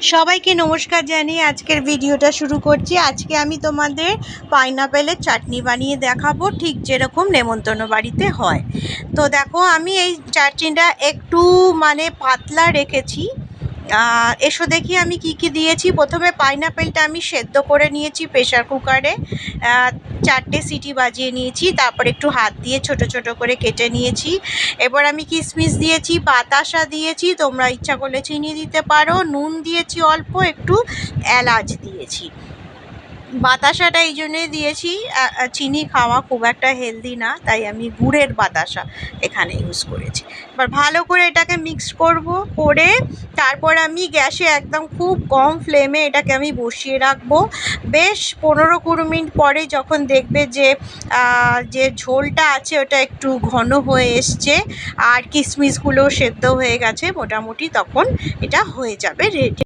সবাইকে নমস্কার জানিয়ে আজকের ভিডিওটা শুরু করছি। আজকে আমি তোমাদের পাইনাপেলের চাটনি বানিয়ে দেখাবো, ঠিক যেরকম নেমন্তন্ন বাড়িতে হয়। তো দেখো, আমি এই চাটনিটা একটু পাতলা রেখেছি। এসো দেখি আমি কি কি দিয়েছি। প্রথমে পাইনাপেলটা আমি সেদ্ধ করে নিয়েছি প্রেশার কুকারে, 4টে সিটি বাজিয়ে নিয়েছি। তারপর একটু হাত দিয়ে ছোট ছোট করে কেটে নিয়েছি। এবার আমি কিশমিশ দিয়েছি, বাতাসা দিয়েছি, তোমরা ইচ্ছা করলে চিনি দিতে পারো, নুন দিয়েছি অল্প একটু, এলাচ দিয়েছি। বাতাসাটা এই জন্যই দিয়েছি, চিনি খাওয়া খুব একটা হেলদি না, তাই আমি গুড়ের বাতাসা এখানে ইউজ করেছি। এবার ভালো করে এটাকে মিক্স করে তারপর আমি গ্যাসে একদম খুব কম ফ্লেমে এটাকে আমি বসিয়ে রাখবো। বেশ 15-20 মিনিট পরে যখন দেখবে যে ঝোলটা আছে ওটা একটু ঘন হয়ে এসছে আর কিশমিশগুলো সেদ্ধ হয়ে গেছে মোটামুটি, তখন এটা হয়ে যাবে রেডি।